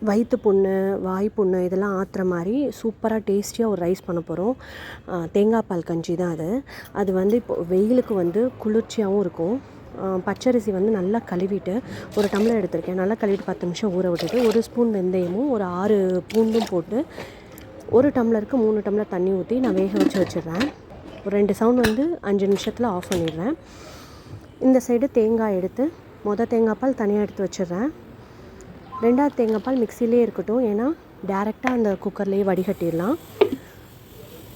வயிற்று புண்ணு, வாய் புண்ணு இதெல்லாம் ஆற்றுற மாதிரி சூப்பராக டேஸ்டியாக ஒரு ரைஸ் பண்ண போகிறோம். தேங்காய் பால் கஞ்சி தான் அது. அது வந்து இப்போது வெயிலுக்கு வந்து குளிர்ச்சியாகவும் இருக்கும். பச்சரிசி வந்து நல்லா கழுவிட்டு ஒரு டம்ளர் எடுத்திருக்கேன். நல்லா கழுவிட்டு 10 நிமிஷம் ஊற விட்டுட்டு 1 ஸ்பூன் வெந்தயமும் ஒரு 6 பூண்டும் போட்டு 1 டம்ளருக்கு 3 டம்ளர் தண்ணி ஊற்றி நான் வேக வச்சிடுறேன். ஒரு 2 சவுண்ட் வந்து 5 நிமிஷத்தில் ஆஃப் பண்ணிடுறேன். இந்த சைடு தேங்காய் எடுத்து தேங்காய் பால் தனியாக எடுத்து வச்சிடுறேன். 2வது தேங்காய் பால் மிக்சிலே இருக்கட்டும், ஏன்னா டேரெக்டாக அந்த குக்கர்லேயே வடிகட்டிடலாம்.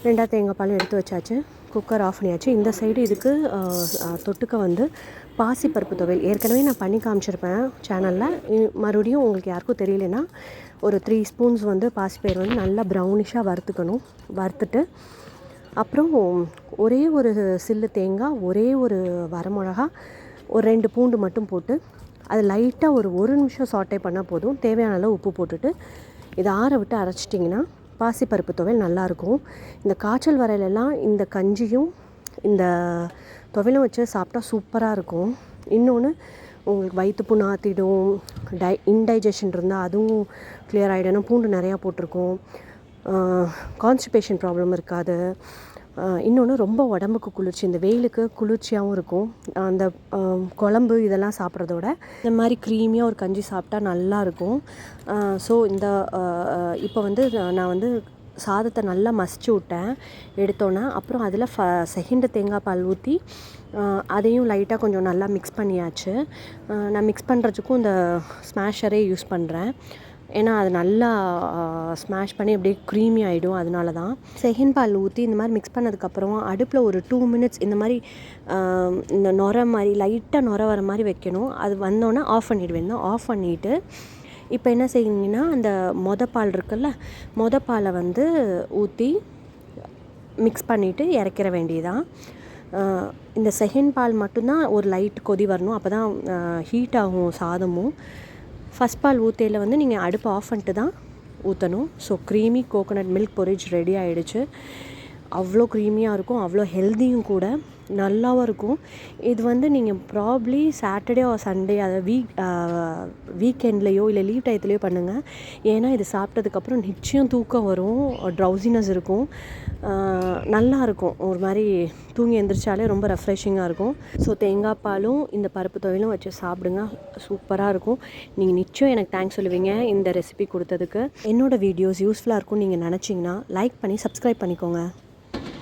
2வது தேங்காய் பால் எடுத்து வச்சாச்சு. குக்கர் ஆஃப் பண்ணியாச்சு. இந்த சைடு இதுக்கு தொட்டுக்க வந்து பாசிப்பருப்பு துவையல் ஏற்கனவே நான் பண்ணி காமிச்சிருப்பேன் சேனலில். மறுபடியும் உங்களுக்கு யாருக்கும் தெரியலனா ஒரு 3 ஸ்பூன்ஸ் வந்து பாசிப்பயிர் வந்து நல்லா ப்ரௌனிஷாக வறுத்துக்கணும். வறுத்துட்டு அப்புறம் ஒரே ஒரு சில்லு தேங்காய், ஒரே ஒரு வரமிளகா, ஒரு 2 பூண்டு மட்டும் போட்டு அது லைட்டாக ஒரு நிமிஷம் சாட்டே பண்ணால் போதும். தேவையான அளவு உப்பு போட்டுட்டு இதை ஆற விட்டு அரைச்சிட்டிங்கன்னா பாசிப்பருப்பு துவையல் நல்லாயிருக்கும். இந்த காய்ச்சல் வரையிலெல்லாம் இந்த கஞ்சியும் இந்த துவையலும் வச்சு சாப்பிட்டா சூப்பராக இருக்கும். இன்னொன்று உங்களுக்கு வயிற்று புண்ணு ஆற்றிடும், இன்டைஜஷன் இருந்தால் அதுவும் கிளியர் ஆகிடும். பூண்டு நிறையா போட்டிருக்கோம். கான்ஸ்டிபேஷன் ப்ராப்ளம் இருக்காது. இன்னொன்று ரொம்ப உடம்புக்கு குளிர்ச்சி, இந்த வெயிலுக்கு குளிர்ச்சியாகவும் இருக்கும். அந்த குழம்பு இதெல்லாம் சாப்பிட்றதோட இந்த மாதிரி க்ரீமியாக ஒரு கஞ்சி சாப்பிட்டா நல்லாயிருக்கும். ஸோ இப்போ வந்து நான் வந்து சாதத்தை நல்லா மசிச்சு விட்டேன் எடுத்தோன்னே. அப்புறம் அதில் செகண்ட் தேங்காய் பால் ஊற்றி அதையும் லைட்டாக கொஞ்சம் நல்லா மிக்ஸ் பண்ணியாச்சு. நான் மிக்ஸ் பண்ணுறதுக்கும் இந்த ஸ்மாஷரே யூஸ் பண்ணுறேன், ஏன்னா அது நல்லா ஸ்மாஷ் பண்ணி அப்படியே க்ரீமி ஆகிடும். அதனால தான் செகண்ட் பால் ஊற்றி இந்த மாதிரி மிக்ஸ் பண்ணதுக்கப்புறம் அடுப்பில் ஒரு 2 மினிட்ஸ் இந்த மாதிரி இந்த நுரை மாதிரி லைட்டாக நுரை வர மாதிரி வைக்கணும். அது வந்தோன்னே ஆஃப் பண்ணிவிடுவேன். ஆஃப் பண்ணிவிட்டு இப்போ என்ன செய்யணுங்கன்னா அந்த பால் இருக்குல்ல, பாலை வந்து ஊற்றி மிக்ஸ் பண்ணிவிட்டு இறக்கிற வேண்டியதான். இந்த செகண்ட் பால் மட்டும்தான் ஒரு லைட் கொதி வரணும், அப்போ தான் ஹீட் ஆகும் சாதமும். ஃபஸ்ட் பால் ஊற்றையில் வந்து நீங்கள் அடுப்பை ஆஃப் பண்ணிட்டு தான் ஊற்றணும். So creamy coconut milk porridge ready ஆகிடுச்சு. அவ்வளோ க்ரீமியாக இருக்கும், அவ்வளோ ஹெல்த்தியும் கூட, நல்லாவும் இருக்கும். இது வந்து நீங்கள் ப்ராப்ளி சாட்டர்டே ஆர் சண்டே அதை வீக்கெண்ட்லேயோ இல்லை லீவ் டயத்துலேயோ பண்ணுங்கள். ஏன்னா இது சாப்பிட்டதுக்கப்புறம் நிச்சயம் தூக்கம் வரும், ட்ரௌசினஸ் இருக்கும், நல்லாயிருக்கும். ஒரு மாதிரி தூங்கி எழுந்திரிச்சாலே ரொம்ப ரெஃப்ரெஷிங்காக இருக்கும். ஸோ தேங்காய் பாலும் இந்த பருப்பு துவையலும் வச்சு சாப்பிடுங்க, சூப்பராக இருக்கும். நீங்கள் நிச்சயம் எனக்கு தேங்க்ஸ் சொல்லுவீங்க இந்த ரெசிபி கொடுத்ததுக்கு. என்னோடய வீடியோஸ் யூஸ்ஃபுல்லாக இருக்கும்னு நீங்கள் நினச்சிங்கன்னா லைக் பண்ணி சப்ஸ்கிரைப் பண்ணிக்கோங்க.